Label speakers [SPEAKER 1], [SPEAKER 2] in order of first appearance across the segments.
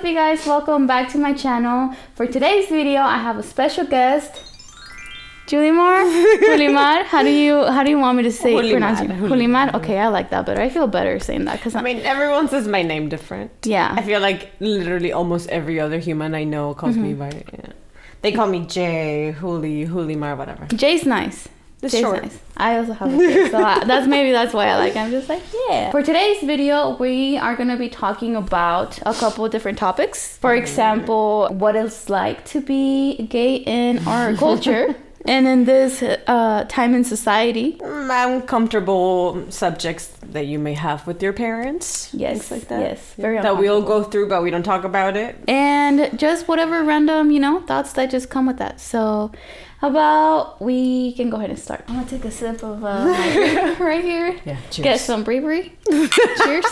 [SPEAKER 1] you guys? Welcome back to my channel. For today's video, I have a special guest, Julimar. How do you want me to say pronounce it? Julimar. Okay, I like that better. I feel better saying that because
[SPEAKER 2] I mean, everyone says my name different.
[SPEAKER 1] Yeah.
[SPEAKER 2] I feel like literally almost every other human I know calls me by it. Yeah. They call me Jay, Julimar, whatever.
[SPEAKER 1] Jay's nice.
[SPEAKER 2] It's
[SPEAKER 1] Jay's
[SPEAKER 2] short.
[SPEAKER 1] nice. I also have a Jay, so that's why I like it. I'm just like, yeah. For today's video, we are going to be talking about a couple of different topics. For example, what it's like to be gay in our culture and in this time in society.
[SPEAKER 2] Uncomfortable subjects that you may have with your parents.
[SPEAKER 1] Yes,
[SPEAKER 2] things like that.
[SPEAKER 1] yes. Very
[SPEAKER 2] that we all
[SPEAKER 1] uncomfortable.
[SPEAKER 2] go through, but we don't talk about it.
[SPEAKER 1] And just whatever random, thoughts that just come with that. So how about we can go ahead and start. I'm going to take a sip of my drink right here.
[SPEAKER 2] Yeah, cheers.
[SPEAKER 1] Get some bravery. Cheers.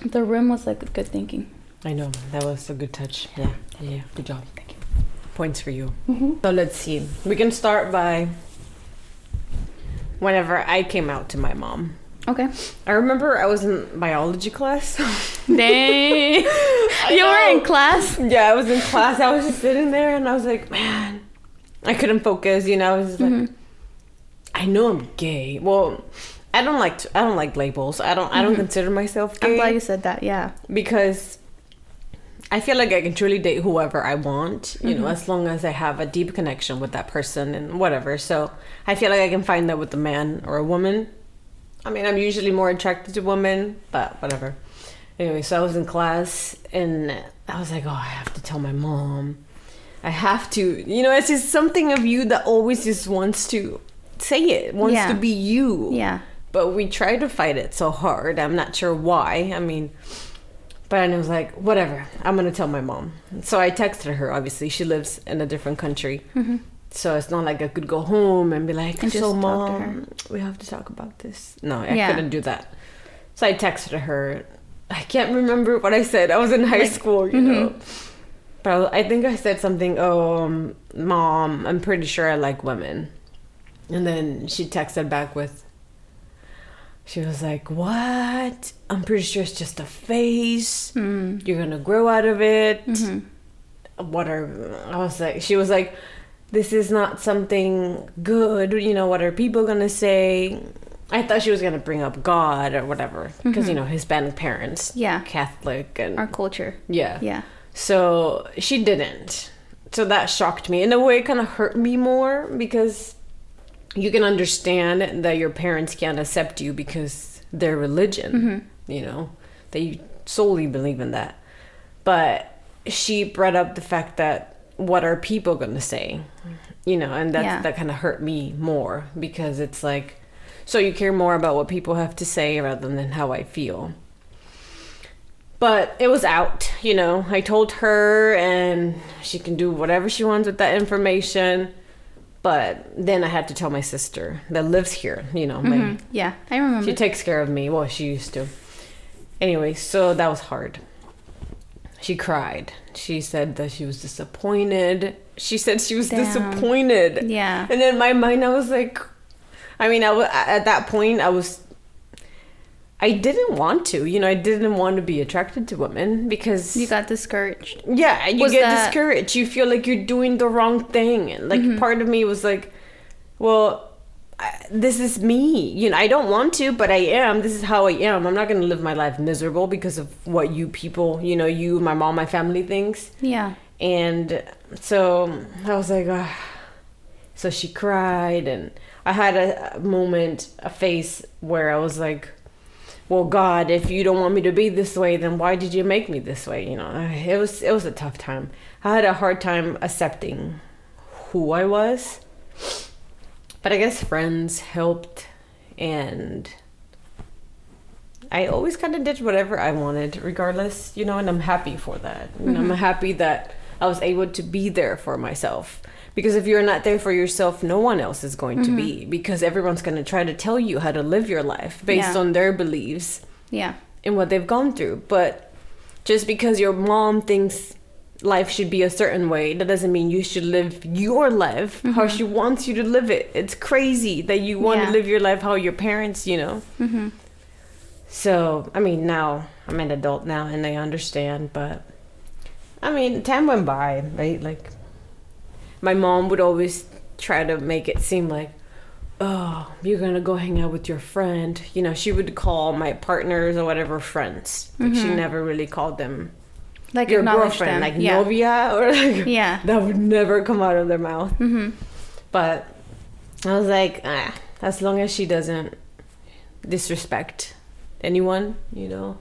[SPEAKER 1] The rim was like good thinking.
[SPEAKER 2] I know, that was a good touch. Yeah, good job.
[SPEAKER 1] Thank you.
[SPEAKER 2] Points for you. So let's see. We can start by whenever I came out to my mom.
[SPEAKER 1] Okay.
[SPEAKER 2] I remember I was in biology class.
[SPEAKER 1] Dang. You were in class?
[SPEAKER 2] Yeah, I was in class. I was just sitting there and I was like, man, I couldn't focus. I was just like, I know I'm gay. Well, I don't like labels. I don't consider myself gay.
[SPEAKER 1] I'm glad you said that. Yeah.
[SPEAKER 2] Because I feel like I can truly date whoever I want, as long as I have a deep connection with that person and whatever. So I feel like I can find that with a man or a woman. I mean, I'm usually more attracted to women, but whatever. Anyway, so I was in class and I was like, oh, I have to tell my mom. I have to. It's just something of you that always just wants to say it, wants to be you.
[SPEAKER 1] Yeah.
[SPEAKER 2] But we try to fight it so hard. I'm not sure why. I mean, but I was like, whatever. I'm going to tell my mom. So I texted her, obviously. She lives in a different country. So it's not like I could go home and be like,
[SPEAKER 1] and
[SPEAKER 2] so
[SPEAKER 1] Mom,
[SPEAKER 2] we have to talk about this. No, I couldn't do that. So I texted her. I can't remember what I said. I was in high school, But I think I said something, Mom, I'm pretty sure I like women. And then she texted back with, she was like, what? I'm pretty sure it's just a phase. You're going to grow out of it. She was like, this is not something good. What are people going to say? I thought she was going to bring up God or whatever. Because, Hispanic parents.
[SPEAKER 1] Yeah.
[SPEAKER 2] Catholic. And
[SPEAKER 1] our culture.
[SPEAKER 2] Yeah.
[SPEAKER 1] Yeah.
[SPEAKER 2] So she didn't. So that shocked me. In a way, it kind of hurt me more because you can understand that your parents can't accept you because their religion, that you solely believe in that. But she brought up the fact that what are people going to say, and that kind of hurt me more because it's like, so you care more about what people have to say rather than how I feel. But it was out, I told her and she can do whatever she wants with that information. But then I had to tell my sister that lives here,
[SPEAKER 1] Yeah, I remember.
[SPEAKER 2] She takes care of me. Well, she used to. Anyway, so that was hard. She cried. She said that she was disappointed. She said she was disappointed.
[SPEAKER 1] Yeah.
[SPEAKER 2] And in my mind, I was like, at that point, I didn't want to, I didn't want to be attracted to women because...
[SPEAKER 1] You got discouraged.
[SPEAKER 2] Yeah, you get discouraged. You feel like you're doing the wrong thing. And like part of me was like, well, this is me. I don't want to, but I am. This is how I am. I'm not going to live my life miserable because of what you people, you, my mom, my family thinks.
[SPEAKER 1] Yeah.
[SPEAKER 2] And so I was like, So she cried and I had a moment, a phase where I was like, well, God, if you don't want me to be this way, then why did you make me this way? It was a tough time. I had a hard time accepting who I was. But I guess friends helped. And I always kind of did whatever I wanted, regardless, and I'm happy for that. I'm happy that I was able to be there for myself. Because if you're not there for yourself, no one else is going to be. Because everyone's going to try to tell you how to live your life based on their beliefs.
[SPEAKER 1] Yeah.
[SPEAKER 2] And what they've gone through. But just because your mom thinks life should be a certain way, that doesn't mean you should live your life how she wants you to live it. It's crazy that you want to live your life how your parents, So, I mean, now I'm an adult now and I understand, but I mean, time went by, right? Like, my mom would always try to make it seem like, oh, you're gonna go hang out with your friend. You know, she would call my partners or whatever friends. Like, she never really called them
[SPEAKER 1] like
[SPEAKER 2] your girlfriend, like novia, or like, that would never come out of their mouth. But I was like, as long as she doesn't disrespect anyone, you know,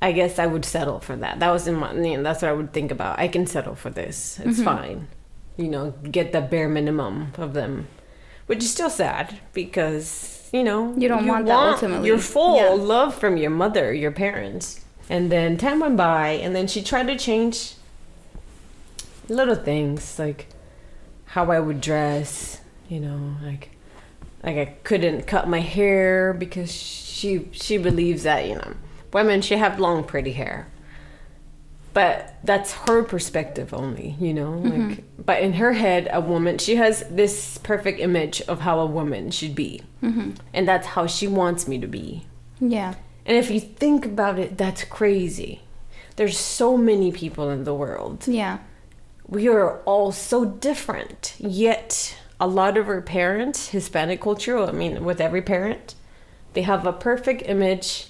[SPEAKER 2] I guess I would settle for that. That was that's what I would think about. I can settle for this. It's fine. You know, get the bare minimum of them, which is still sad because, you know,
[SPEAKER 1] you want that ultimately.
[SPEAKER 2] Your full love from your mother, your parents. And then time went by, and then she tried to change little things, like how I would dress, you know, like I couldn't cut my hair because she believes that, you know, women should have long, pretty hair. But that's her perspective only, you know, like, but in her head, a woman, she has this perfect image of how a woman should be. And that's how she wants me to be.
[SPEAKER 1] Yeah.
[SPEAKER 2] And if you think about it, that's crazy. There's so many people in the world.
[SPEAKER 1] Yeah.
[SPEAKER 2] We are all so different. Yet, a lot of our parents, Hispanic culture, I mean, with every parent, they have a perfect image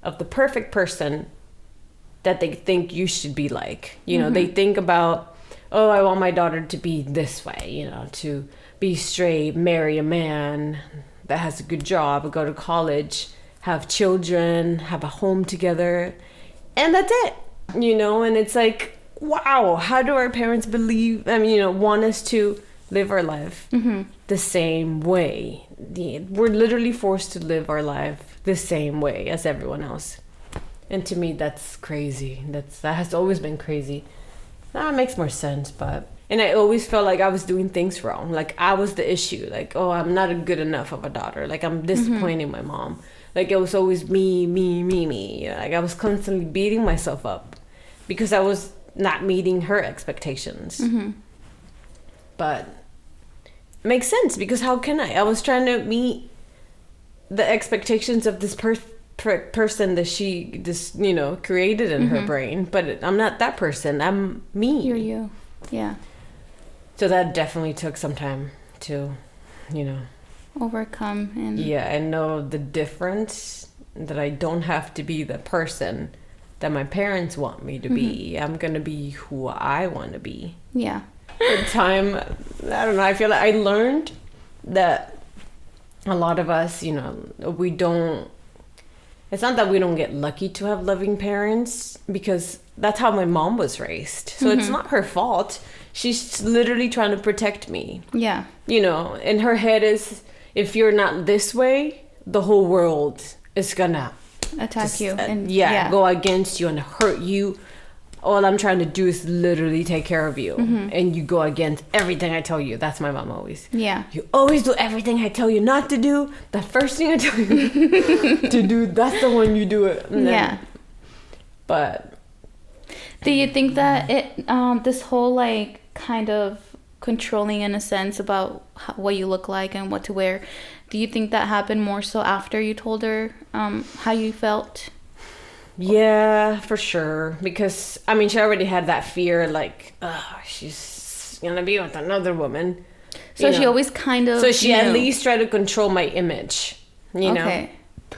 [SPEAKER 2] of the perfect person that they think you should be like. You know, they think about, oh, I want my daughter to be this way, you know, to be straight, marry a man that has a good job, go to college, have children, have a home together, and that's it, you know. And it's like, wow, how do our parents believe, I mean, you know, want us to live our life the same way? We're literally forced to live our life the same way as everyone else. And to me, that's crazy. That has always been crazy. Now it makes more sense, but... And I always felt like I was doing things wrong. Like, I was the issue. Like, oh, I'm not a good enough of a daughter. Like, I'm disappointing my mom. Like, it was always me. You know, like, I was constantly beating myself up because I was not meeting her expectations. But it makes sense because how can I? I was trying to meet the expectations of this person that she just, you know, created in her brain. But I'm not that person. I'm me.
[SPEAKER 1] You're you. Yeah.
[SPEAKER 2] So that definitely took some time to, you know,
[SPEAKER 1] overcome and
[SPEAKER 2] know the difference, that I don't have to be the person that my parents want me to be. I'm gonna be who I want to be.
[SPEAKER 1] Yeah.
[SPEAKER 2] With time, I don't know, I feel like I learned that a lot of us, you know, it's not that we don't get lucky to have loving parents, because that's how my mom was raised. So it's not her fault. She's literally trying to protect me.
[SPEAKER 1] Yeah.
[SPEAKER 2] You know, and her head is, if you're not this way, the whole world is gonna
[SPEAKER 1] attack you and
[SPEAKER 2] go against you and hurt you. All I'm trying to do is literally take care of you, and you go against everything I tell you. That's my mom always.
[SPEAKER 1] Yeah.
[SPEAKER 2] You always do everything I tell you not to do. The first thing I tell you to do, that's the one you do it.
[SPEAKER 1] Yeah.
[SPEAKER 2] But
[SPEAKER 1] do you think that this whole like kind of controlling in a sense about what you look like and what to wear, do you think that happened more so after you told her how you felt?
[SPEAKER 2] Yeah, for sure. Because, I mean, she already had that fear, like, oh, she's gonna be with another woman.
[SPEAKER 1] So she always kind of...
[SPEAKER 2] So she at least tried to control my image, you know?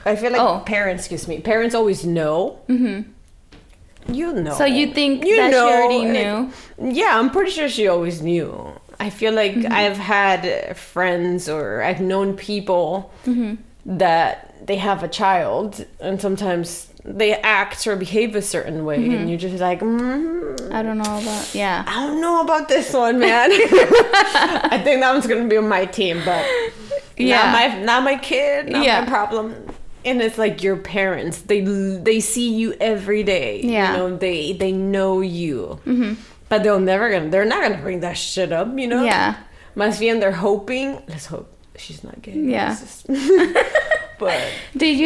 [SPEAKER 2] I feel like parents always know. You know.
[SPEAKER 1] So you think that she already knew?
[SPEAKER 2] Yeah, I'm pretty sure she always knew. I feel like I've had friends, or I've known people that they have a child, and sometimes they act or behave a certain way, and you're just like,
[SPEAKER 1] I don't know about, I
[SPEAKER 2] don't know about this one, man. I think that one's gonna be on my team, but not my kid, not my problem. And it's like your parents, they see you every day.
[SPEAKER 1] Yeah.
[SPEAKER 2] You know, they know you. But they're not gonna bring that shit up, you know?
[SPEAKER 1] Yeah.
[SPEAKER 2] Más bien they're hoping, let's hope she's not gay.
[SPEAKER 1] Yeah.
[SPEAKER 2] But
[SPEAKER 1] did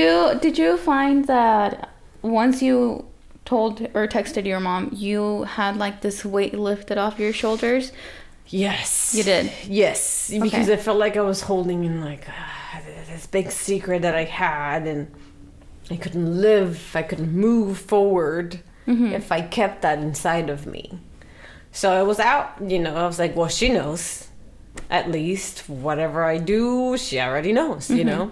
[SPEAKER 1] you find that once you told or texted your mom, you had like this weight lifted off your shoulders?
[SPEAKER 2] Yes.
[SPEAKER 1] You did?
[SPEAKER 2] Yes. Because I felt like I was holding in like this big secret that I had, and I couldn't live, I couldn't move forward if I kept that inside of me. So I was out, you know, I was like, well, she knows. At least whatever I do, she already knows, you know?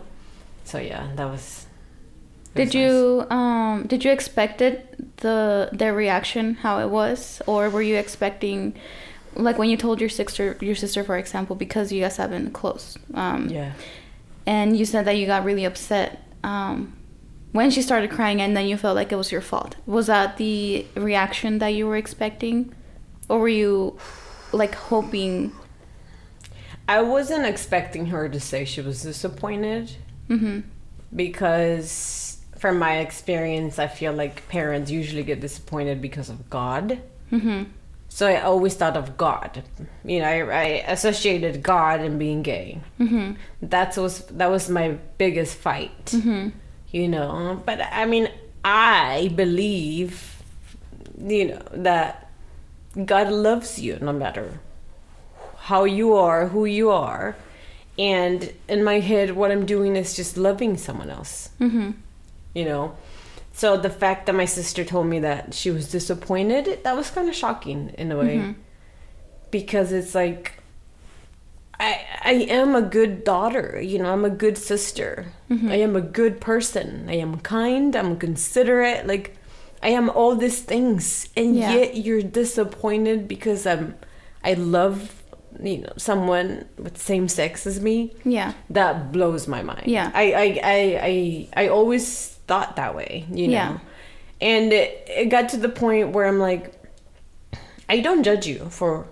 [SPEAKER 2] So yeah, that was...
[SPEAKER 1] Did you expect it, their reaction, how it was? Or were you expecting, like when you told your sister, for example, because you guys have been close,
[SPEAKER 2] yeah.
[SPEAKER 1] and you said that you got really upset when she started crying, and then you felt like it was your fault. Was that the reaction that you were expecting? Or were you like hoping?
[SPEAKER 2] I wasn't expecting her to say she was disappointed. Because from my experience, I feel like parents usually get disappointed because of God. So I always thought of God. You know, I associated God and being gay. That was my biggest fight. You know, but I mean, I believe, you know, that God loves you no matter how you are, who you are. And in my head, what I'm doing is just loving someone else. You know? So the fact that my sister told me that she was disappointed, that was kind of shocking in a way. Because it's like, I am a good daughter, you know, I'm a good sister. I am a good person. I am kind, I'm considerate, like, I am all these things. And yet you're disappointed because I love, you know, someone with same sex as me. Yeah. That blows my mind. Yeah. I always thought that way, you know. Yeah. And it got to the point where I'm like, I don't judge you for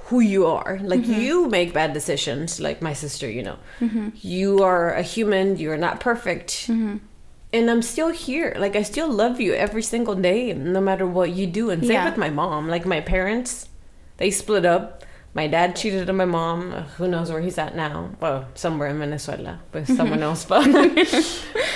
[SPEAKER 2] who you are. Like, you make bad decisions, like my sister, you know. You are a human, you're not perfect. And I'm still here. Like, I still love you every single day, no matter what you do. And same with my mom. Like, my parents, they split up. My dad cheated on my mom. Who knows where he's at now? Well, somewhere in Venezuela with someone else.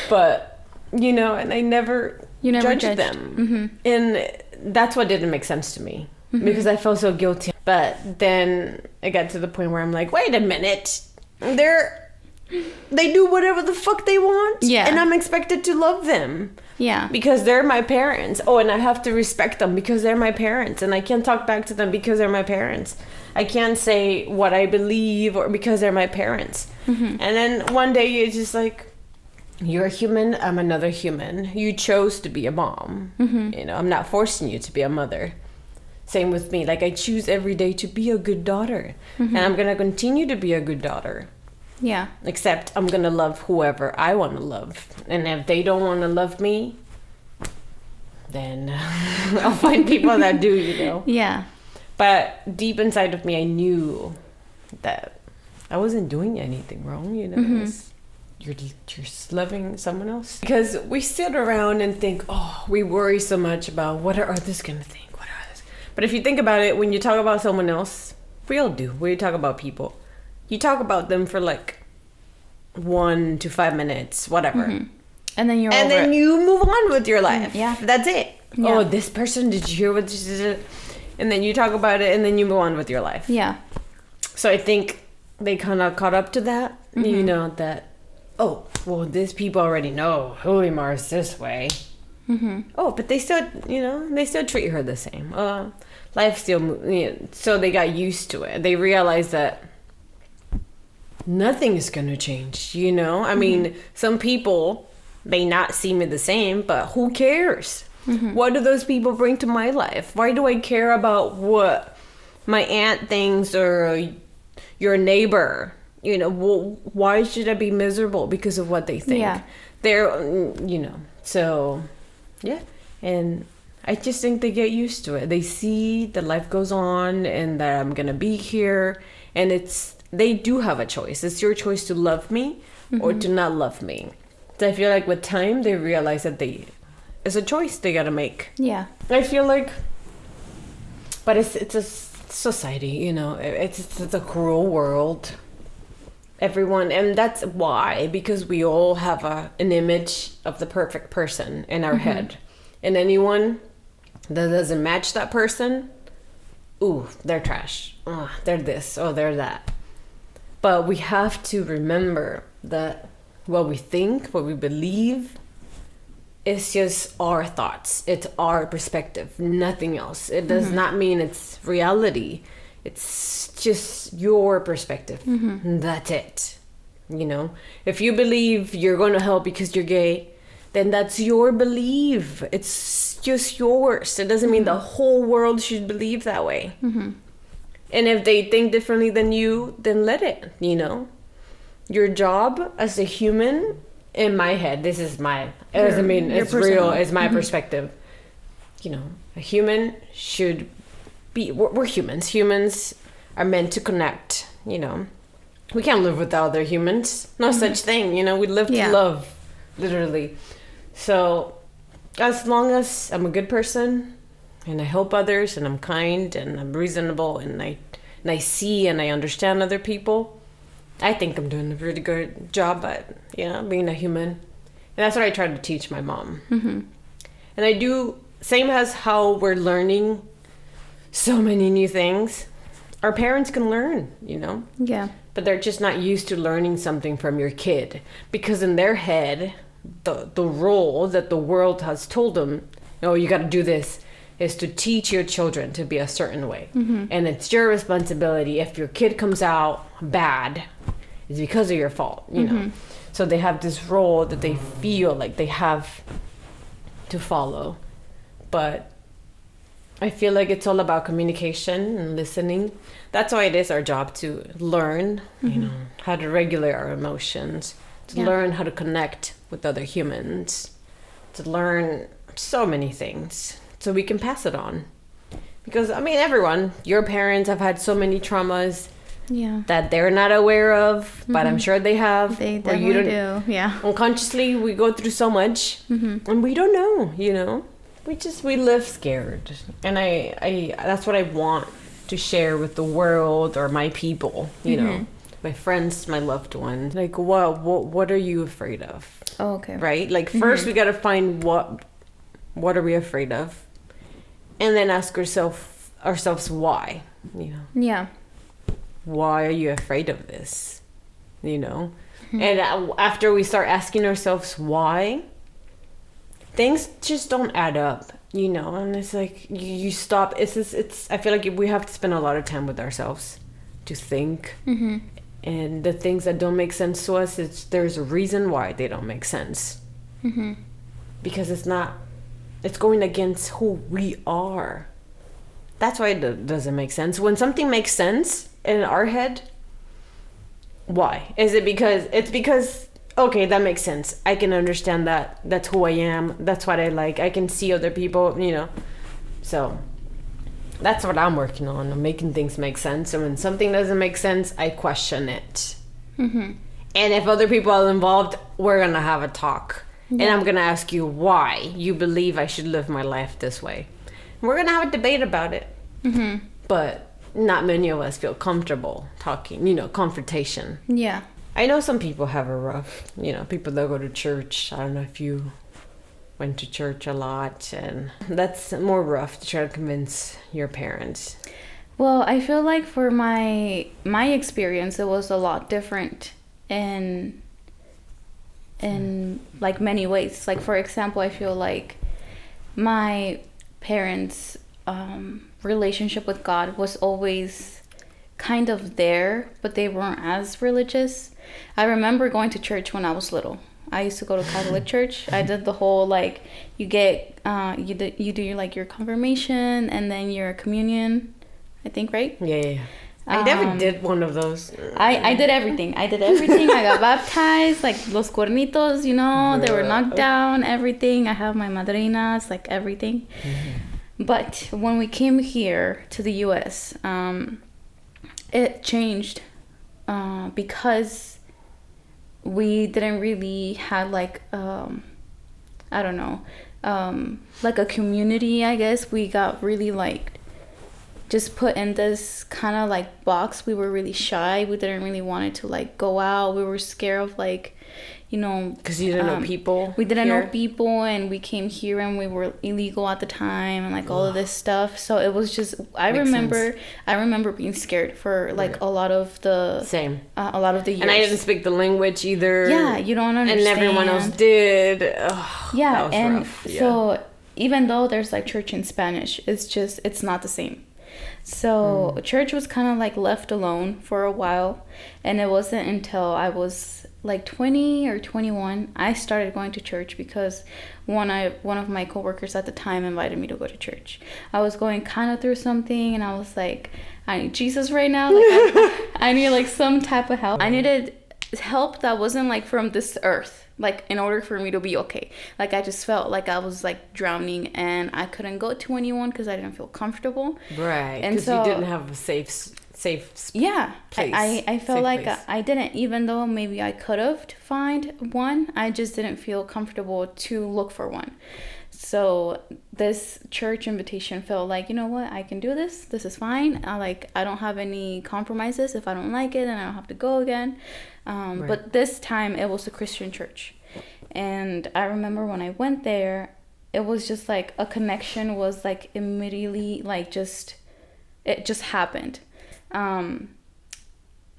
[SPEAKER 2] But, you know, and I never judged them. And that's what didn't make sense to me. Because I felt so guilty. But then it got to the point where I'm like, wait a minute. They do whatever the fuck they want. Yeah. And I'm expected to love them. Yeah. Because they're my parents. Oh, and I have to respect them because they're my parents. And I can't talk back to them because they're my parents. I can't say what I believe or because they're my parents. And then one day you're just like, you're a human, I'm another human. You chose to be a mom. You know, I'm not forcing you to be a mother. Same with me. Like, I choose every day to be a good daughter. And I'm going to continue to be a good daughter. Yeah. Except I'm going to love whoever I want to love. And if they don't want to love me, then I'll find people that do, you know? Yeah. But deep inside of me, I knew that I wasn't doing anything wrong, you know? You're just loving someone else. Because we sit around and think, oh, we worry so much about what are others going to think? But if you think about it, when you talk about someone else, we all do. When you talk about people, you talk about them for like 1 to 5 minutes, whatever. And then you move on with your life. Yeah. That's it. Yeah. Oh, this person, did you hear what this is? And then you talk about it and then you move on with your life. Yeah. So I think they kind of caught up to that. You know, that, oh, well, these people already know Julimar is this way. Oh, but they still, you know, they still treat her the same. Life still, you know, so they got used to it. They realized that nothing is going to change, you know? I mean, some people may not see me the same, but who cares? What do those people bring to my life? Why do I care about what my aunt thinks or your neighbor? You know, why should I be miserable because of what they think? Yeah. They're, you know, so... Yeah, and I just think they get used to it. They see that life goes on and that I'm gonna be here, and they do have a choice. It's your choice to love me or to not love me. So I feel like with time they realize that it's a choice they gotta make. Yeah, I feel like, but it's a society, you know. It's a cruel world. Everyone, and that's why, because we all have an image of the perfect person in our head, and anyone that doesn't match that person, ooh, they're trash. Oh, they're this, oh, they're that. But we have to remember that what we think, what we believe, it's just our thoughts. It's our perspective, nothing else. It does not mean it's reality. It's just your perspective. That's it. You know, if you believe you're going to hell because you're gay, then that's your belief. It's just yours. It doesn't mean the whole world should believe that way. And if they think differently than you, then let it, you know. Your job as a human, in my head, this is my, it doesn't mean it's real, it's my perspective. You know, a human should be, we're humans. Humans are meant to connect, you know. We can't live without other humans. No such thing, you know. We live to love, literally. So, as long as I'm a good person, and I help others, and I'm kind, and I'm reasonable, and I see and I understand other people, I think I'm doing a really good job at, you know, being a human. And that's what I try to teach my mom. And I do, same as how we're learning so many new things, our parents can learn, you know?
[SPEAKER 1] Yeah.
[SPEAKER 2] But they're just not used to learning something from your kid. Because in their head, the role that the world has told them, oh, you got to do this, is to teach your children to be a certain way. And it's your responsibility. If your kid comes out bad, it's because of your fault, you know. So they have this role that they feel like they have to follow. But I feel like it's all about communication and listening. That's why it is our job to learn, you know, how to regulate our emotions, to learn how to connect with other humans, to learn so many things so we can pass it on. Because, I mean, everyone, your parents have had so many traumas that they're not aware of, but I'm sure they have.
[SPEAKER 1] They definitely do, yeah.
[SPEAKER 2] Unconsciously, we go through so much, and we don't know, you know? We live scared. And I that's what I want to share with the world or my people, you know? My friends, my loved ones. Like, what are you afraid of?
[SPEAKER 1] Oh, okay.
[SPEAKER 2] Right? Like, first we got to find what are we afraid of? And then ask ourselves why, you know?
[SPEAKER 1] Yeah.
[SPEAKER 2] Why are you afraid of this? You know? And after we start asking ourselves why, things just don't add up, you know? And it's like, you stop. I feel like we have to spend a lot of time with ourselves to think. And the things that don't make sense to us, there's a reason why they don't make sense. Because it's going against who we are. That's why it doesn't make sense. When something makes sense in our head, why? Is it because, okay, that makes sense. I can understand that. That's who I am. That's what I like. I can see other people, you know. So that's what I'm working on. I'm making things make sense. And when something doesn't make sense, I question it. And if other people are involved, we're going to have a talk. And I'm going to ask you why you believe I should live my life this way. We're going to have a debate about it. But not many of us feel comfortable talking, you know, confrontation.
[SPEAKER 1] Yeah.
[SPEAKER 2] I know some people have a rough, you know, people that go to church. I don't know if you went to church a lot. And that's more rough to try to convince your parents.
[SPEAKER 1] Well, I feel like for my experience, it was a lot different in like many ways. Like, for example, I feel like my parents' relationship with God was always kind of there, but they weren't as religious. I remember going to church when I was little. I used to go to Catholic church. I did the whole, like, you get you do your, like, your confirmation and then your communion, I think, right?
[SPEAKER 2] Yeah. I never did one of those.
[SPEAKER 1] I did everything. I got baptized, like los cuernitos, you know, they were knocked down, everything. I have my madrinas, like everything. But when we came here to the U.S., it changed because we didn't really have, like, I don't know, like a community, I guess. We got really, like, just put in this kind of, like, box. We were really shy. We didn't really want to, like, go out. We were scared of, like, you know,
[SPEAKER 2] because you didn't know people.
[SPEAKER 1] We didn't
[SPEAKER 2] here.
[SPEAKER 1] know people, and we came here and we were illegal at the time, and like all of this stuff. So it was just I remember being scared for like a lot of the years.
[SPEAKER 2] And I didn't speak the language either.
[SPEAKER 1] Yeah, you don't understand.
[SPEAKER 2] And everyone else did. Ugh,
[SPEAKER 1] yeah,
[SPEAKER 2] that was
[SPEAKER 1] and
[SPEAKER 2] rough. Yeah.
[SPEAKER 1] so even though there's like church in Spanish, it's not the same. So church was kind of like left alone for a while, and it wasn't until I was like 20 or 21 I started going to church because one of my coworkers at the time invited me to go to church. I was going kind of through something, and I was like, I need Jesus right now. Like I need like some type of help. I needed help that wasn't like from this earth, like in order for me to be okay. Like I just felt like I was like drowning, and I couldn't go to anyone because I didn't feel comfortable.
[SPEAKER 2] Right,
[SPEAKER 1] and
[SPEAKER 2] because
[SPEAKER 1] so
[SPEAKER 2] you didn't have a safe
[SPEAKER 1] yeah
[SPEAKER 2] place.
[SPEAKER 1] I felt
[SPEAKER 2] safe
[SPEAKER 1] like
[SPEAKER 2] place.
[SPEAKER 1] I didn't, even though maybe I could have find one, I just didn't feel comfortable to look for one. So this church invitation felt like, you know what, I can do this. This is fine. I don't have any compromises. If I don't like it, then I don't have to go again.
[SPEAKER 2] Right.
[SPEAKER 1] But this time it was a Christian church. And I remember when I went there, it was just like a connection was like immediately like it just happened.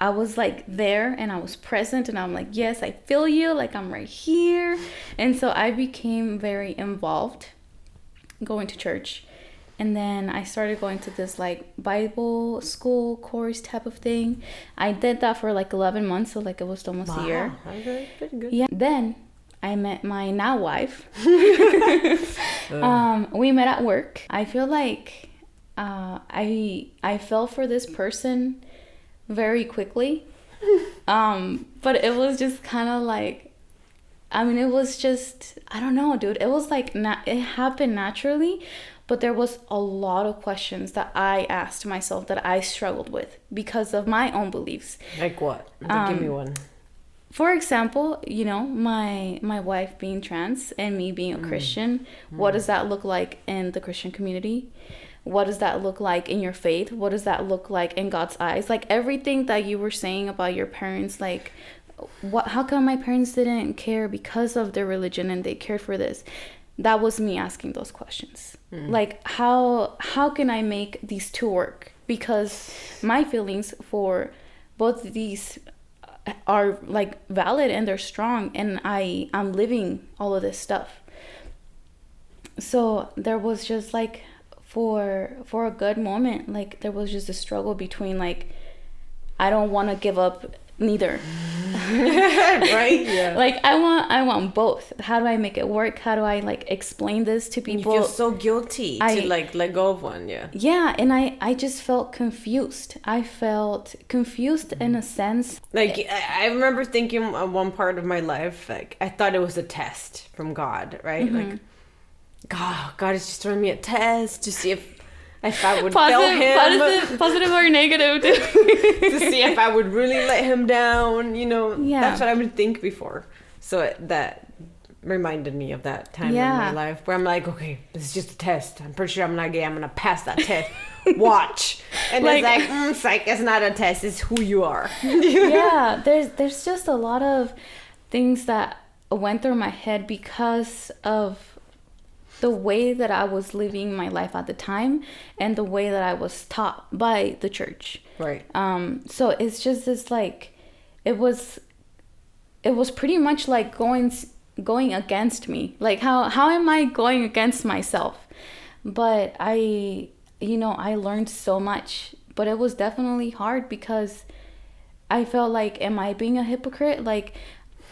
[SPEAKER 1] I was like there, and I was present, and I'm like, yes, I feel you, like I'm right here. And so I became very involved going to church. And then I started going to this like Bible school course type of thing. I did that for like 11 months, so like it was almost a year.
[SPEAKER 2] Okay, pretty good.
[SPEAKER 1] Yeah. Then I met my now wife. We met at work. I feel like I fell for this person very quickly. But it was just kind of like, I mean, it was just, I don't know, dude. It was like, it happened naturally, but there was a lot of questions that I asked myself that I struggled with because of my own beliefs.
[SPEAKER 2] Like what? Give me one.
[SPEAKER 1] For example, you know, my wife being trans and me being a Christian, what does that look like in the Christian community? What does that look like in your faith? What does that look like in God's eyes? Like everything that you were saying about your parents, like how come my parents didn't care because of their religion and they cared for this? That was me asking those questions. Like how can I make these two work? Because my feelings for both of these are like valid and they're strong, and I'm living all of this stuff. So there was just like for a good moment, like there was just a struggle between like I don't want to give up neither.
[SPEAKER 2] Right? Yeah.
[SPEAKER 1] Like I want both. How do I make it work? How do I like explain this to people?
[SPEAKER 2] You feel so guilty to like let go of one.
[SPEAKER 1] Yeah, and I just felt confused. I felt confused in a sense.
[SPEAKER 2] Like I remember thinking at one part of my life, like I thought it was a test from God, right? Like God is just throwing me a test to see if I would fail him.
[SPEAKER 1] Positive or negative, dude.
[SPEAKER 2] To see if I would really let him down, you know.
[SPEAKER 1] Yeah.
[SPEAKER 2] That's what I would think before. So that reminded me of that time in my life where I'm like, okay, this is just a test. I'm pretty sure I'm not gay. I'm gonna pass that test. Watch. And
[SPEAKER 1] like,
[SPEAKER 2] it's like, psych, it's not a test. It's who you are.
[SPEAKER 1] Yeah, there's just a lot of things that went through my head because of the way that I was living my life at the time and the way that I was taught by the church.
[SPEAKER 2] Right.
[SPEAKER 1] So it's just this like, it was pretty much like going against me. Like how am I going against myself? But I learned so much, but it was definitely hard because I felt like, am I being a hypocrite? Like,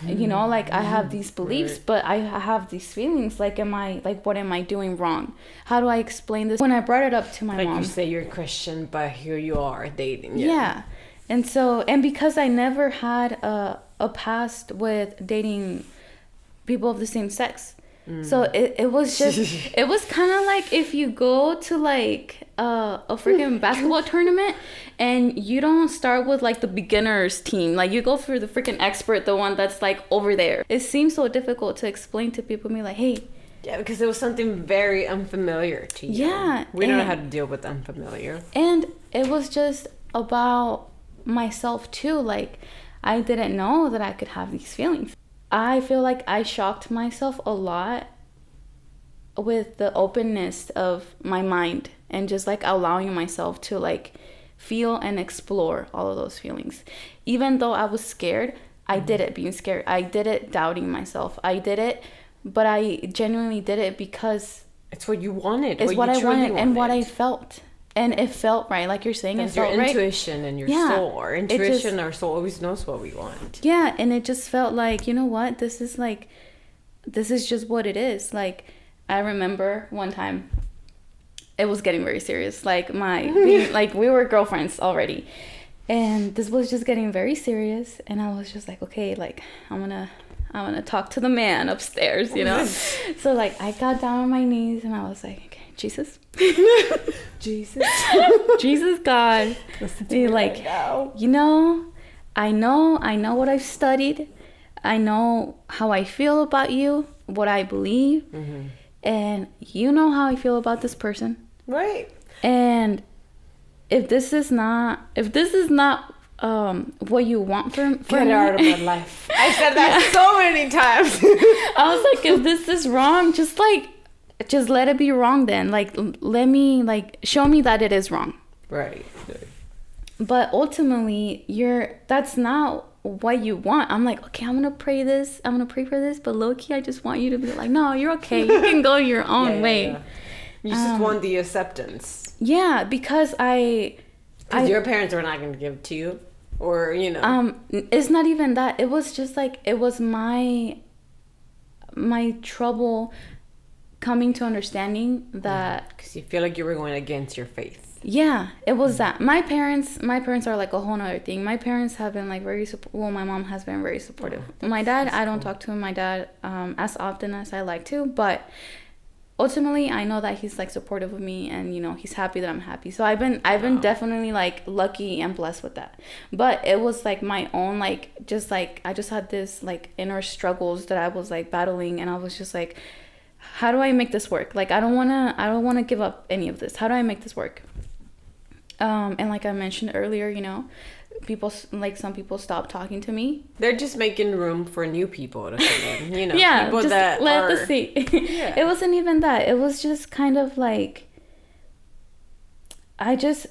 [SPEAKER 1] you know, like I have these beliefs, but I have these feelings. Like, what am I doing wrong? How do I explain this? When I brought it up to my mom.
[SPEAKER 2] Like you say you're Christian, but here you are dating.
[SPEAKER 1] Yeah. And so, and because I never had a past with dating people of the same sex. So it was just, it was kind of like if you go to like a freaking basketball tournament and you don't start with like the beginners team, like you go for the freaking expert, the one that's like over there. It seems so difficult to explain to people, me like, hey.
[SPEAKER 2] Yeah, because it was something very unfamiliar to you.
[SPEAKER 1] Yeah.
[SPEAKER 2] We don't know how to deal with unfamiliar.
[SPEAKER 1] And it was just about myself too. Like I didn't know that I could have these feelings. I feel like I shocked myself a lot with the openness of my mind and just like allowing myself to like feel and explore all of those feelings. Even though I was scared, I did it being scared. I did it doubting myself. I did it, but I genuinely did it because
[SPEAKER 2] it's what you wanted.
[SPEAKER 1] It's what I wanted and what I felt. And it felt right, like you're saying. It felt
[SPEAKER 2] your
[SPEAKER 1] right.
[SPEAKER 2] intuition and your soul. Our intuition, our soul always knows what we want.
[SPEAKER 1] Yeah, and it just felt like, you know what? This is just what it is. Like, I remember one time, it was getting very serious. Like we were girlfriends already, and this was just getting very serious. And I was just like, okay, like I'm gonna talk to the man upstairs, you know. So like I got down on my knees and I was like, okay, Jesus, Jesus, God, like you know, I know what I've studied. I know how I feel about you, what I believe. And you know how I feel about this person.
[SPEAKER 2] Right.
[SPEAKER 1] And if this is not what you want from
[SPEAKER 2] get out of my life. I said that so many times.
[SPEAKER 1] I was like, if this is wrong, just let it be wrong then. Like, let me, like, show me that it is wrong.
[SPEAKER 2] Right.
[SPEAKER 1] But ultimately, that's not what you want. I'm like, okay, I'm gonna pray for this, but low-key I just want you to be like, no, you're okay, you can go your own way.
[SPEAKER 2] You just want the acceptance.
[SPEAKER 1] Yeah, because
[SPEAKER 2] your parents are not going to give it to you, or you know.
[SPEAKER 1] It's not even that. It was just like, it was my trouble coming to understanding that,
[SPEAKER 2] because you feel like you were going against your faith.
[SPEAKER 1] Yeah, it was that. My parents are like a whole nother thing. My parents have been like my mom has been very supportive. My dad, I don't talk to him, my dad, as often as I like to, but ultimately I know that he's like supportive of me, and you know, he's happy that I'm happy. So I've been definitely like lucky and blessed with that. But it was like my own, like, just like I just had this like inner struggles that I was like battling, and I was just like, how do I make this work? Like, I don't want to give up any of this. How do I make this work? And like I mentioned earlier, you know, some people stop talking to me.
[SPEAKER 2] They're just making room for new people to come in, you know.
[SPEAKER 1] Yeah,
[SPEAKER 2] people
[SPEAKER 1] just
[SPEAKER 2] that
[SPEAKER 1] let the see. Yeah. It wasn't even that. It was just kind of like, I just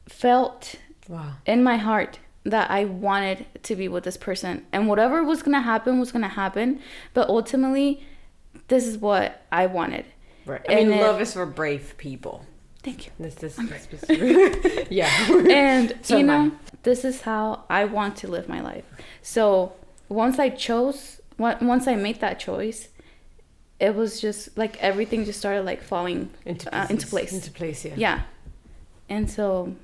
[SPEAKER 1] felt in my heart that I wanted to be with this person, and whatever was gonna happen was gonna happen. But ultimately, this is what I wanted.
[SPEAKER 2] Right. I mean, love is for brave people.
[SPEAKER 1] Thank you.
[SPEAKER 2] This is specific. Yeah.
[SPEAKER 1] And so, you know, this is how I want to live my life. So once I made that choice, it was just like everything just started like falling into place.
[SPEAKER 2] Into place, yeah.
[SPEAKER 1] Yeah. And so,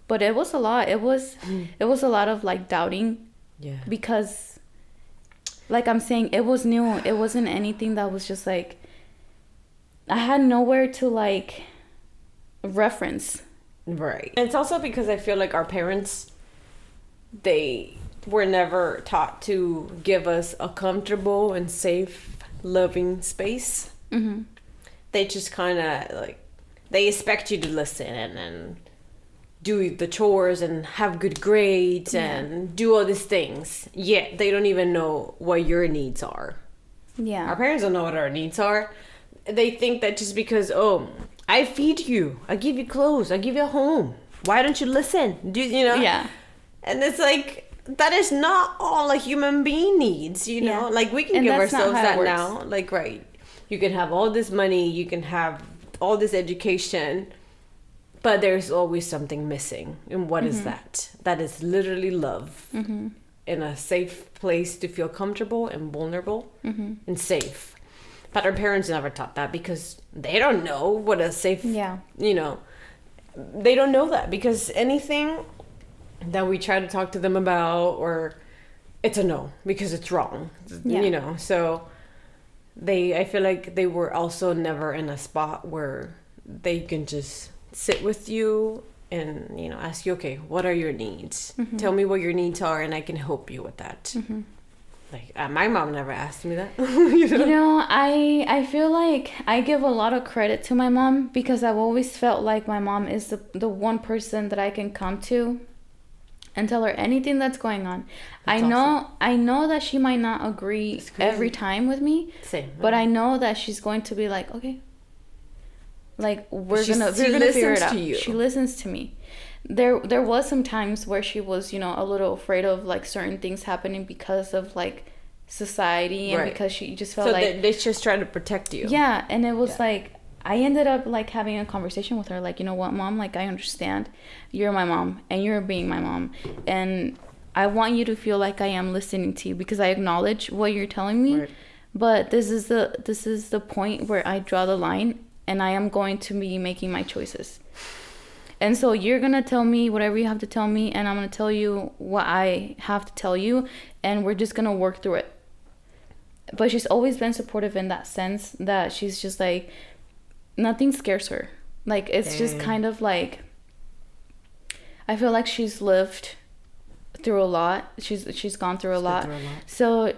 [SPEAKER 1] but it was a lot. It was a lot of like doubting.
[SPEAKER 2] Yeah.
[SPEAKER 1] Because, like I'm saying, it was new. It wasn't anything that was just like, I had nowhere to like reference.
[SPEAKER 2] Right. And it's also because I feel like our parents, they were never taught to give us a comfortable and safe, loving space. Mm-hmm. They just kind of like, they expect you to listen and do the chores and have good grades and do all these things. Yet they don't even know what your needs are.
[SPEAKER 1] Yeah.
[SPEAKER 2] Our parents don't know what our needs are. They think that just because, I feed you, I give you clothes, I give you a home, why don't you listen? You know?
[SPEAKER 1] Yeah.
[SPEAKER 2] And it's like, that is not all a human being needs, you know? Like, we can give ourselves that now. Like, right, you can have all this money, you can have all this education, but there's always something missing. And what is that? That is literally love. Mm-hmm. In a safe place to feel comfortable and vulnerable and safe. But our parents never taught that because they don't know what a safe, you know, they don't know that, because anything that we try to talk to them about, or it's a no because it's wrong, you know. So I feel like they were also never in a spot where they can just sit with you and, you know, ask you, okay, what are your needs? Mm-hmm. Tell me what your needs are and I can help you with that. Mm-hmm. Like, my mom never asked me that. You
[SPEAKER 1] know, I feel like I give a lot of credit to my mom, because I've always felt like my mom is the one person that I can come to and tell her anything that's going on. I know that she might not agree every time with me.
[SPEAKER 2] Same.
[SPEAKER 1] But I know that she's going to be like, okay, like we're gonna figure it out. She listens to me. There was some times where she was, a little afraid of like certain things happening because of like society and because she just felt like
[SPEAKER 2] they just try to protect you.
[SPEAKER 1] Yeah, and it was like I ended up like having a conversation with her, like, you know what, Mom, like I understand you're my mom and you're being my mom, and I want you to feel like I am listening to you because I acknowledge what you're telling me, but this is the point where I draw the line, and I am going to be making my choices. And so you're going to tell me whatever you have to tell me, and I'm going to tell you what I have to tell you, and we're just going to work through it. But she's always been supportive in that sense, that she's just like, nothing scares her. Like, it's just kind of like, I feel like she's lived through a lot. She's gone through a lot. So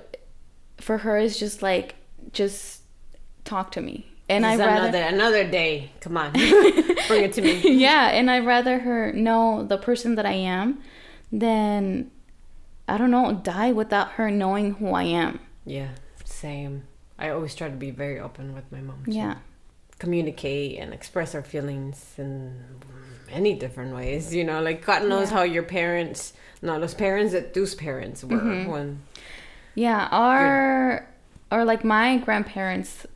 [SPEAKER 1] for her, it's just like, just talk to me. And I rather
[SPEAKER 2] another day. Come on, bring it to me.
[SPEAKER 1] Yeah, and I'd rather her know the person that I am than, I don't know, die without her knowing who I am.
[SPEAKER 2] Yeah, same. I always try to be very open with my mom.
[SPEAKER 1] Yeah.
[SPEAKER 2] Communicate and express our feelings in many different ways. Like God knows how your parents, not those parents that those parents were when.
[SPEAKER 1] Yeah, or like my grandparents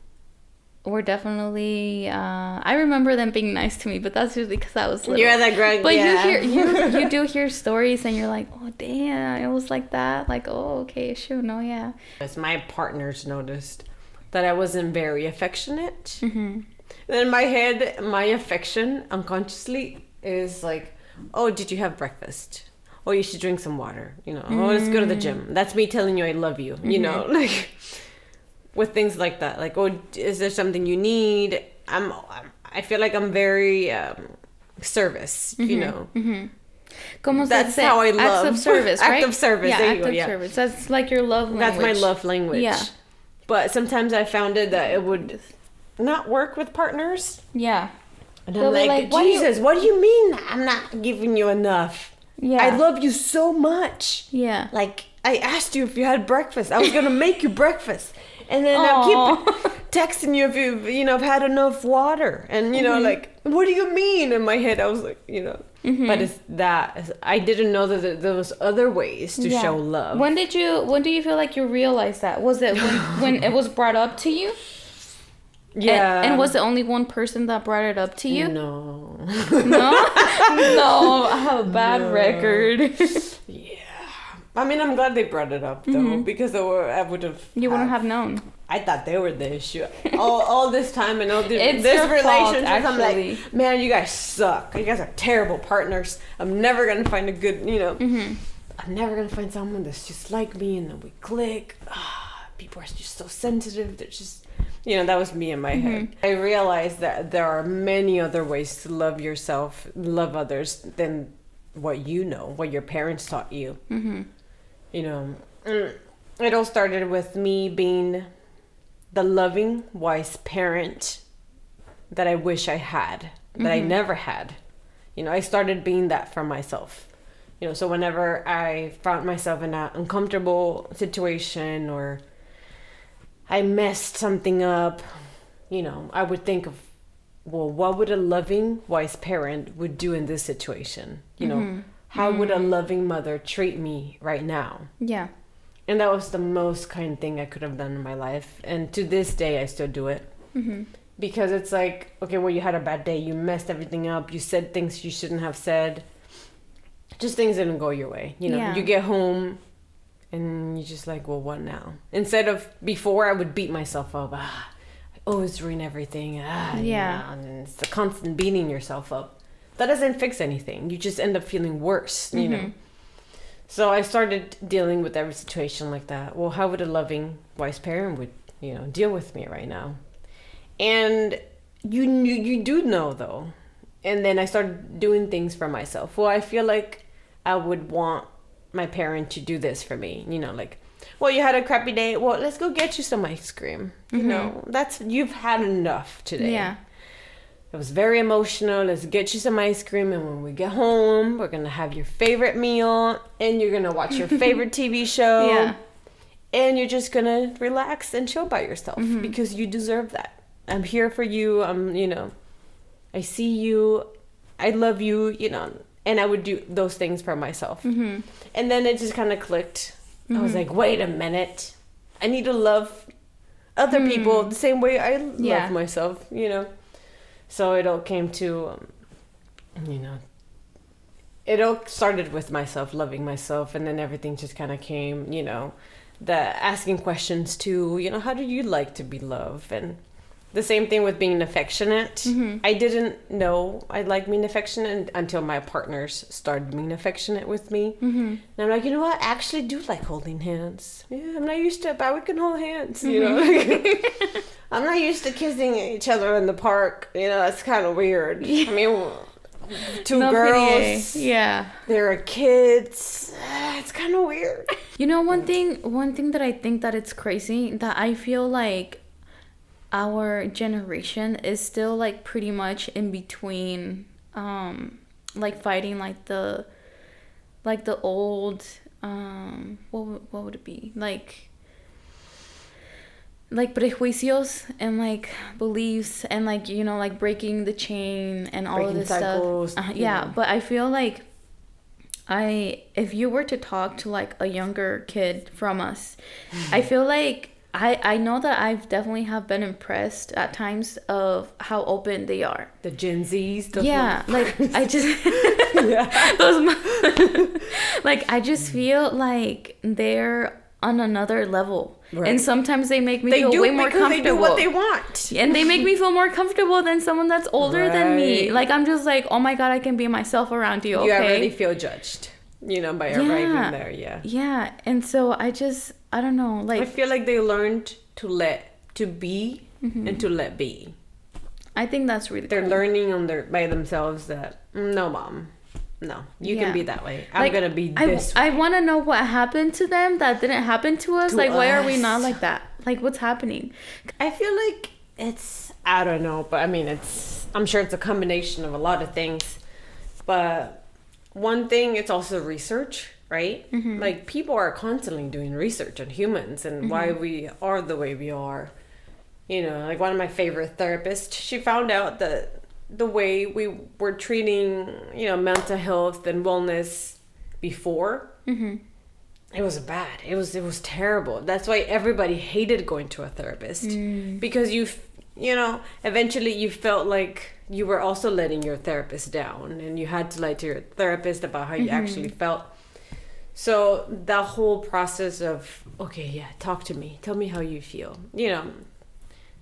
[SPEAKER 1] were definitely I remember them being nice to me, but that's usually because I was little.
[SPEAKER 2] You're that grand.
[SPEAKER 1] But you do hear stories and you're like, oh damn, it was like that. Like, oh okay, sure, no, yeah.
[SPEAKER 2] As my partners noticed that I wasn't very affectionate. Then in my head, my affection unconsciously is like, oh, did you have breakfast? Oh, you should drink some water. Oh, let's go to the gym. That's me telling you I love you. Like. With things like that, like, oh, is there something you need? I feel like I'm very service, That's how I love.
[SPEAKER 1] Acts of service, right?
[SPEAKER 2] Act of service.
[SPEAKER 1] Yeah, act of service. That's like your love language.
[SPEAKER 2] That's my love language. Yeah. But sometimes I found it that it would not work with partners.
[SPEAKER 1] Yeah.
[SPEAKER 2] And I'm like, Jesus, what do you mean I'm not giving you enough?
[SPEAKER 1] Yeah.
[SPEAKER 2] I love you so much.
[SPEAKER 1] Yeah.
[SPEAKER 2] Like, I asked you if you had breakfast. I was going to make you breakfast. And then I'll keep texting you if you've had enough water. And, like, what do you mean? In my head, I was like, But it's that. I didn't know that there was other ways to show love.
[SPEAKER 1] When do you feel like you realized that? Was it when it was brought up to you?
[SPEAKER 2] Yeah.
[SPEAKER 1] And was it only one person that brought it up to you?
[SPEAKER 2] No.
[SPEAKER 1] No? No, I have a bad record.
[SPEAKER 2] Yeah. I mean, I'm glad they brought it up, though, because I would have...
[SPEAKER 1] You wouldn't have known.
[SPEAKER 2] I thought they were the issue. All this time and all this
[SPEAKER 1] relationship,
[SPEAKER 2] I'm like, man, you guys suck. You guys are terrible partners. I'm never going to find a good, I'm never going to find someone that's just like me and then we click. People are just so sensitive. They're just... that was me in my head. I realized that there are many other ways to love yourself, love others than what what your parents taught you. It all started with me being the loving, wise parent that I wish I had, that I never had. I started being that for myself. So whenever I found myself in an uncomfortable situation or I messed something up, I would think of, well, what would a loving, wise parent would do in this situation? How would a loving mother treat me right now? Yeah. And that was the most kind thing I could have done in my life. And to this day, I still do it. Because it's like, okay, well, you had a bad day. You messed everything up. You said things you shouldn't have said. Just things didn't go your way. You get home and you're just like, well, what now? Instead of before, I would beat myself up. I always ruin everything. And it's a constant beating yourself up. That doesn't fix anything. You just end up feeling worse, So I started dealing with every situation like that. Well, how would a loving, wise parent would, deal with me right now? And you do know, though. And then I started doing things for myself. Well, I feel like I would want my parent to do this for me. Like, well, you had a crappy day. Well, let's go get you some ice cream. You've had enough today. Yeah. It was very emotional. Let's get you some ice cream, and when we get home, we're gonna have your favorite meal, and you're gonna watch your favorite TV show.
[SPEAKER 1] Yeah.
[SPEAKER 2] And you're just gonna relax and chill by yourself because you deserve that. I'm here for you. I see you. I love you, and I would do those things for myself. And then it just kind of clicked. I was like, wait a minute. I need to love other people the same way I love myself, So it all came to, it all started with myself, loving myself. And then everything just kind of came, the asking questions too, how do you like to be loved? And the same thing with being affectionate. I didn't know I liked being affectionate until my partners started being affectionate with me. And I'm like, you know what? I actually do like holding hands. Yeah, I'm not used to it, but we can hold hands, I'm not used to kissing each other in the park. That's kind of weird. I mean, two girls.
[SPEAKER 1] Yeah.
[SPEAKER 2] There are kids. It's kind of weird.
[SPEAKER 1] One thing that I think that it's crazy, that I feel like our generation is still like pretty much in between, like fighting like the old, what would it be, like prejuicios and like beliefs and like like breaking the chain and all of this
[SPEAKER 2] cycles,
[SPEAKER 1] stuff. But I feel like if you were to talk to like a younger kid from us, I feel like I know that I've definitely have been impressed at times of how open they are.
[SPEAKER 2] The Gen Zs.
[SPEAKER 1] Like I just like I just feel like they're on another level. Right. And sometimes they make me feel way more comfortable.
[SPEAKER 2] They do what they want.
[SPEAKER 1] And they make me feel more comfortable than someone that's older than me. Like I'm just like, oh my God, I can be myself around you.
[SPEAKER 2] You already feel judged, by arriving there. Yeah.
[SPEAKER 1] Yeah. And so I don't know. Like
[SPEAKER 2] I feel like they learned to be and to let be.
[SPEAKER 1] I think that's really
[SPEAKER 2] They're
[SPEAKER 1] cool.
[SPEAKER 2] learning by themselves that no, mom. No, you can be that way. I'm going to be this way.
[SPEAKER 1] I want to know what happened to them that didn't happen to us. Why are we not like that? Like, what's happening?
[SPEAKER 2] I feel like I don't know, but I mean, I'm sure it's a combination of a lot of things. But one thing, it's also research, right? Like, people are constantly doing research on humans and why we are the way we are. Like one of my favorite therapists, she found out that the way we were treating, mental health and wellness before, it was bad. It was terrible. That's why everybody hated going to a therapist because eventually you felt like you were also letting your therapist down and you had to lie to your therapist about how you actually felt. So that whole process of, okay, yeah, talk to me. Tell me how you feel.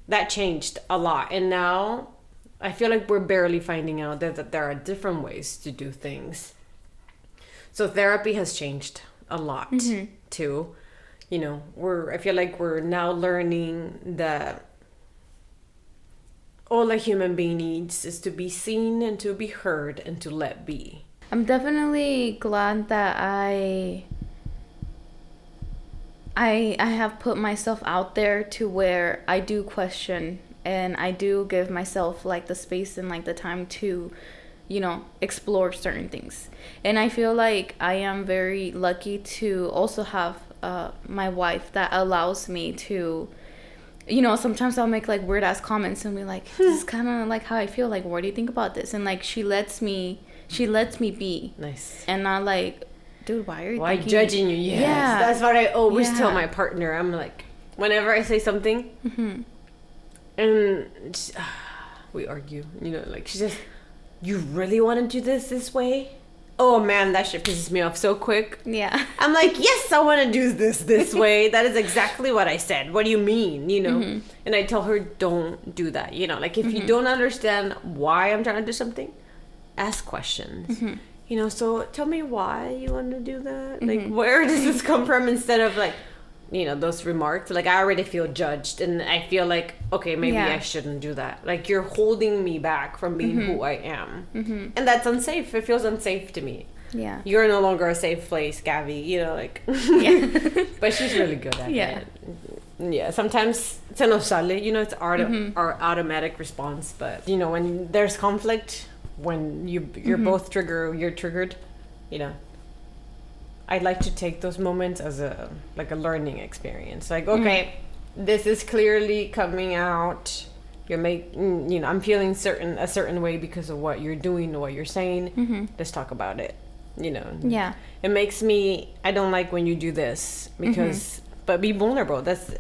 [SPEAKER 2] That changed a lot. And now I feel like we're barely finding out that there are different ways to do things. So therapy has changed a lot too. I feel like we're now learning that all a human being needs is to be seen and to be heard and to let be.
[SPEAKER 1] I'm definitely glad that I have put myself out there to where I do question and I do give myself like the space and like the time to, explore certain things. And I feel like I am very lucky to also have my wife that allows me to, sometimes I'll make like weird ass comments and be like, this is kind of like how I feel. Like, what do you think about this? And like she lets me be. Nice. And not like, dude, why are you
[SPEAKER 2] judging you? Yes. Yeah. That's what I always tell my partner. I'm like, whenever I say something, and we argue, like she says, you really want to do this way? Oh man, that shit pisses me off so quick. Yeah. I'm like, yes, I want to do this way. That is exactly what I said. What do you mean? And I tell her, don't do that. Like if you don't understand why I'm trying to do something, ask questions. So tell me why you want to do that. Like, where does this come from? Instead of like, those remarks, like I already feel judged and I feel like, okay, maybe I shouldn't do that. Like you're holding me back from being who I am. And that's unsafe. It feels unsafe to me. Yeah. You're no longer a safe place, Gabby, like. Yeah. But she's really good at it. Yeah, sometimes se nos sale, it's our automatic response. But, when there's conflict, when you're both you're triggered, I'd like to take those moments as a learning experience. Like, okay, this is clearly coming out. I'm feeling a certain way because of what you're doing or what you're saying. Let's talk about it.
[SPEAKER 1] Yeah.
[SPEAKER 2] It makes me, I don't like when you do this because, but be vulnerable. That's,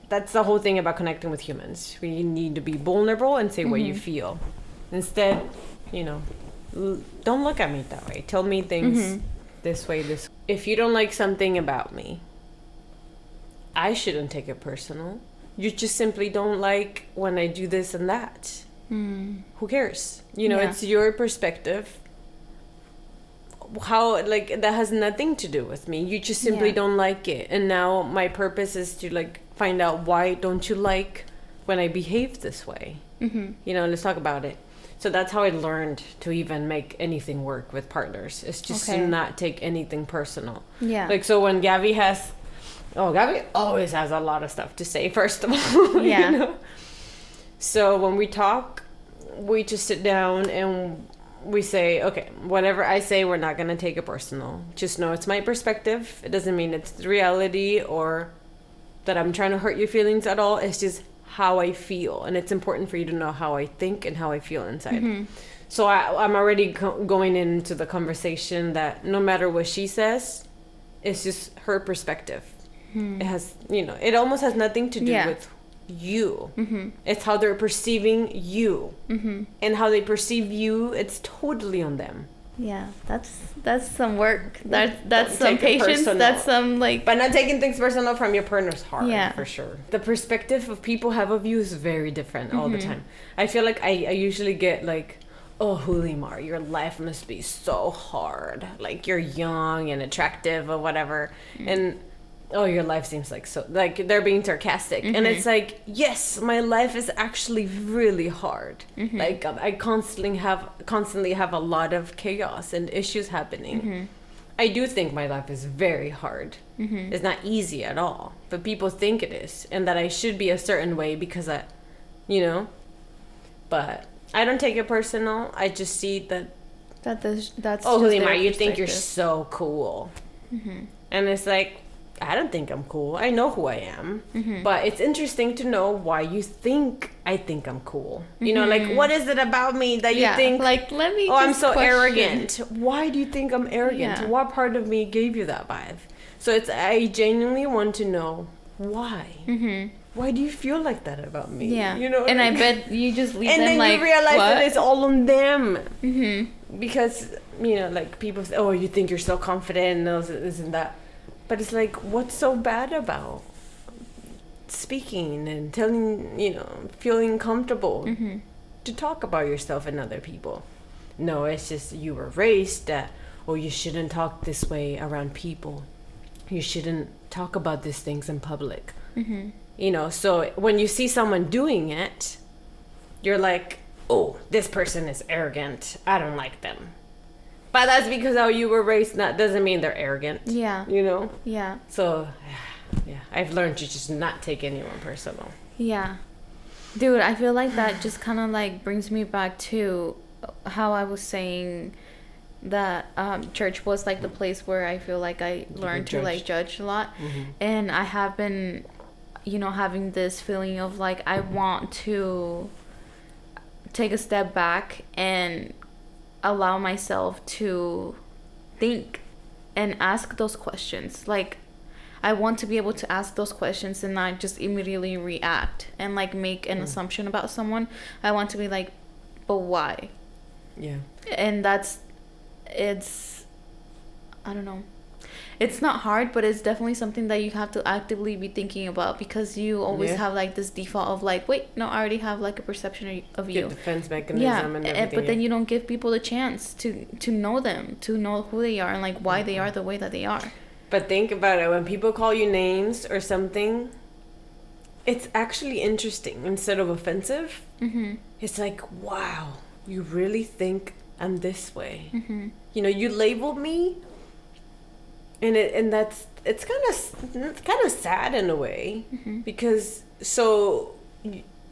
[SPEAKER 2] that's the whole thing about connecting with humans. We need to be vulnerable and say what you feel. Instead, don't look at me that way. Tell me things this way. If you don't like something about me, I shouldn't take it personal. You just simply don't like when I do this and that. Who cares? It's your perspective. How, that has nothing to do with me. You just simply don't like it. And now my purpose is to find out, why don't you like when I behave this way? Let's talk about it. So that's how I learned to even make anything work with partners. It's just to not take anything personal. Yeah. So when Gabby always has a lot of stuff to say, first of all. Yeah. So when we talk, we just sit down and we say, okay, whatever I say, we're not going to take it personal. Just know it's my perspective. It doesn't mean it's the reality or that I'm trying to hurt your feelings at all. It's just how I feel. And it's important for you to know how I think and how I feel inside. So I'm already going into the conversation that no matter what she says, it's just her perspective. It has, it almost has nothing to do with you. It's how they're perceiving you. And how they perceive you, it's totally on them.
[SPEAKER 1] Yeah, that's some work. That's some patience. That's some
[SPEAKER 2] But not taking things personal from your partner's heart, for sure. The perspective of people have of you is very different all the time. I feel like I usually get oh, Julimar, your life must be so hard. You're young and attractive or whatever. And oh, your life seems so, they're being sarcastic. And it's yes, my life is actually really hard. I constantly have a lot of chaos and issues happening. I do think my life is very hard. It's not easy at all, but people think it is, and that I should be a certain way because but I don't take it personal. I just see that's oh, Julimar, you think you're so cool. And it's I don't think I'm cool. I know who I am. But it's interesting to know why you think I think I'm cool. What is it about me that you think...
[SPEAKER 1] let me...
[SPEAKER 2] Oh, I'm so arrogant. Why do you think I'm arrogant? What part of me gave you that vibe? So I genuinely want to know why. Why do you feel like that about me?
[SPEAKER 1] Yeah. And I bet you just leave them
[SPEAKER 2] and then you realize that it's all on them. Because, people say, oh, you think you're so confident and this and that. But it's what's so bad about speaking and telling, feeling comfortable to talk about yourself and other people? No, it's just you were raised that, oh, you shouldn't talk this way around people. You shouldn't talk about these things in public. So when you see someone doing it, you're oh, this person is arrogant. I don't like them. But that's because how you were raised. That doesn't mean they're arrogant. Yeah. Yeah. So, I've learned to just not take anyone personal.
[SPEAKER 1] Yeah. Dude, I feel like that just kind of brings me back to how I was saying that church was the place where I feel I learned to judge a lot. And I have been, having this feeling of I want to take a step back and allow myself to think and ask those questions. I want to be able to ask those questions and not just immediately react and make an assumption about someone. I want to be but why? Yeah. And it's I don't know. It's not hard, but it's definitely something that you have to actively be thinking about, because you always have this default of wait, no, I already have a perception of you.
[SPEAKER 2] Defense mechanism and everything.
[SPEAKER 1] But then you don't give people the chance to know them, to know who they are and why they are the way that they are.
[SPEAKER 2] But think about it, when people call you names or something, it's actually interesting instead of offensive. It's wow, you really think I'm this way. You labeled me. And it's kind of sad in a way, because so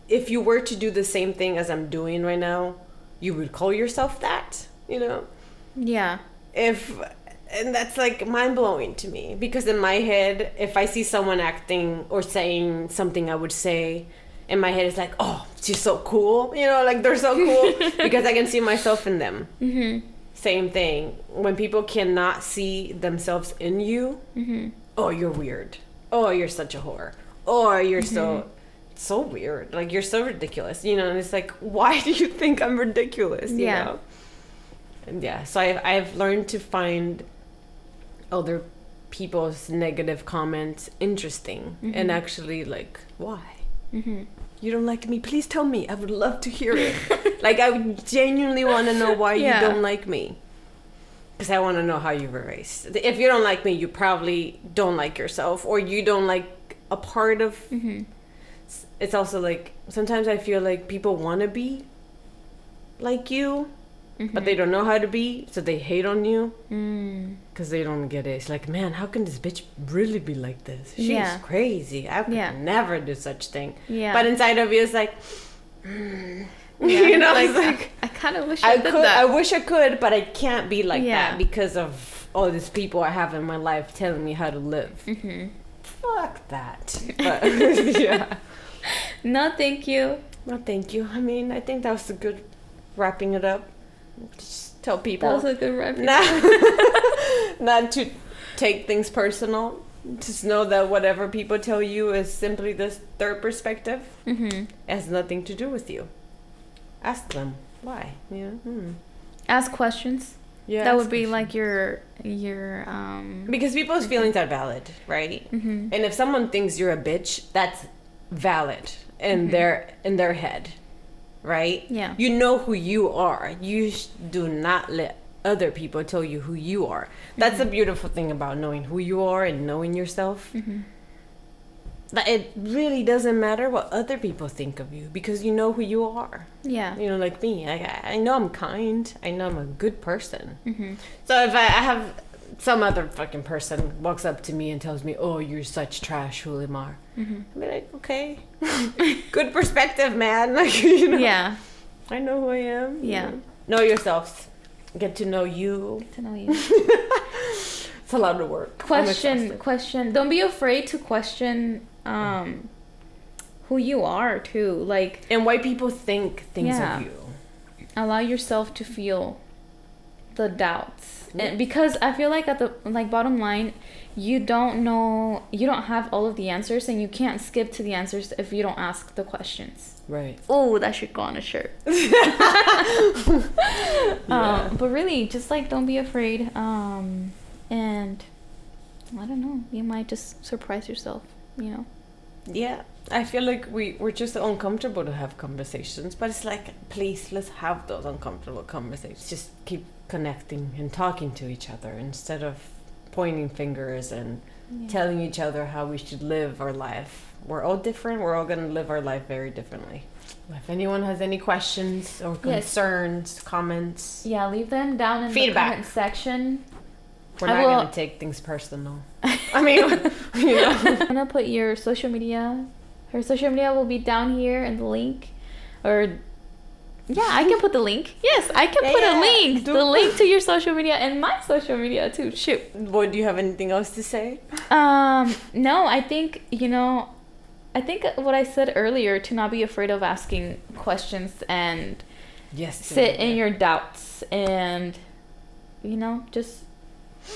[SPEAKER 2] if you were to do the same thing as I'm doing right now, you would call yourself that, you know?
[SPEAKER 1] Yeah.
[SPEAKER 2] And that's like mind blowing to me, because in my head, if I see someone acting or saying something I would say, in my head it's like, oh, she's so cool, you know, like they're so cool because I can see myself in them. Same thing when people cannot see themselves in you. Oh, you're weird. Oh, you're such a whore. Oh, you're so weird. Like, you're so ridiculous, you know. And it's like, why do you think I'm ridiculous? You know? And yeah, so I've learned to find other people's negative comments interesting and actually, like, why? You don't like me? Please tell me. I would love to hear it. Like, I would genuinely want to know why you don't like me. Because I want to know how you were raised. If you don't like me, you probably don't like yourself, or you don't like a part of... It's also like, sometimes I feel like people want to be like you, but they don't know how to be, so they hate on you because they don't get it. It's like, man, how can this bitch really be like this? She's crazy. I could never do such thing. But inside of you, it's like, you know, like
[SPEAKER 1] I kind of wish I could.
[SPEAKER 2] I wish I could, but I can't be like that because of all these people I have in my life telling me how to live. Fuck that. But yeah.
[SPEAKER 1] No, thank you.
[SPEAKER 2] No, thank you. I mean, I think that was a good wrapping it up. Just tell people.
[SPEAKER 1] That was a good wrapping up.
[SPEAKER 2] Not to take things personal. Just know that whatever people tell you is simply this third perspective. It has nothing to do with you. Ask them why. Yeah.
[SPEAKER 1] Ask questions.
[SPEAKER 2] Yeah.
[SPEAKER 1] That would be like your
[SPEAKER 2] because people's feelings are valid, right? And if someone thinks you're a bitch, that's valid in their head, right?
[SPEAKER 1] Yeah.
[SPEAKER 2] You know who you are. You do not let other people tell you who you are. That's the beautiful thing about knowing who you are and knowing yourself. That it really doesn't matter what other people think of you, because you know who you are.
[SPEAKER 1] Yeah.
[SPEAKER 2] You know, like me, I know I'm kind. I know I'm a good person. So if I have some other fucking person walks up to me and tells me, oh, you're such trash, Julimar, I'll be like, okay. Good perspective, man. Like, you know.
[SPEAKER 1] Yeah.
[SPEAKER 2] I know who I am.
[SPEAKER 1] Yeah.
[SPEAKER 2] Know yourself. Get to know you.
[SPEAKER 1] Get to know you.
[SPEAKER 2] It's a lot of work.
[SPEAKER 1] Question. Don't be afraid to question who you are too. Like,
[SPEAKER 2] and why people think things of you.
[SPEAKER 1] Allow yourself to feel the doubts. And because I feel like at the bottom line, you don't have all of the answers, and you can't skip to the answers if you don't ask the questions.
[SPEAKER 2] Right.
[SPEAKER 1] Oh, that should go on a shirt. But really, just like, don't be afraid. And I don't know, you might just surprise yourself, you know?
[SPEAKER 2] Yeah. I feel like we're just uncomfortable to have conversations, but it's like, please, let's have those uncomfortable conversations. Just keep connecting and talking to each other instead of pointing fingers and telling each other how we should live our life. We're all different. We're all going to live our life very differently. If anyone has any questions or concerns, comments,
[SPEAKER 1] leave them down in the comment section.
[SPEAKER 2] We're not going to take things personal. I mean, you know.
[SPEAKER 1] I'm going to put your social media. Her social media will be down here in the link. Or, I can put the link. Yes, I can put a link. The link to your social media and my social media too. Shoot.
[SPEAKER 2] Boy, do you have anything else to say?
[SPEAKER 1] No, I think, what I said earlier, to not be afraid of asking questions and sit in your doubts and, just...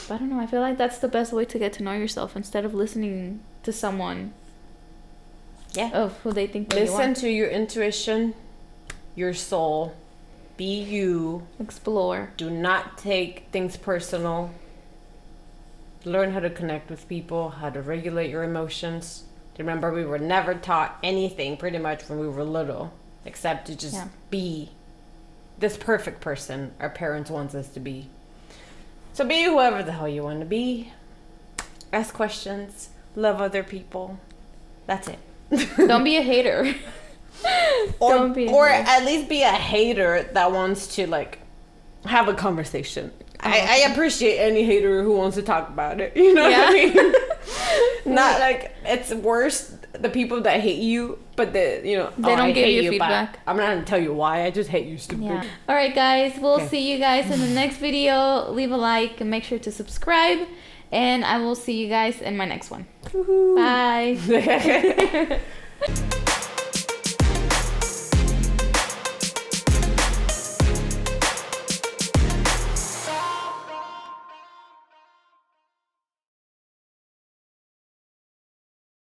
[SPEAKER 1] I don't know. I feel like that's the best way to get to know yourself, instead of listening to someone. Of who they think you are.
[SPEAKER 2] Listen to your intuition, your soul. Be you.
[SPEAKER 1] Explore.
[SPEAKER 2] Do not take things personal. Learn how to connect with people, how to regulate your emotions. Remember, we were never taught anything pretty much when we were little, except to just be this perfect person our parents want us to be. So be whoever the hell you want to be. Ask questions. Love other people. That's it.
[SPEAKER 1] Don't be a hater.
[SPEAKER 2] Or at least be a hater that wants to, like, have a conversation. I appreciate any hater who wants to talk about it. You know what I mean? Not like it's worse the people that hate you, but they don't
[SPEAKER 1] give you feedback.
[SPEAKER 2] I'm not gonna tell you why. I just hate you, stupid.
[SPEAKER 1] Yeah. All right, guys. We'll see you guys in the next video. Leave a like and make sure to subscribe. And I will see you guys in my next one. Bye.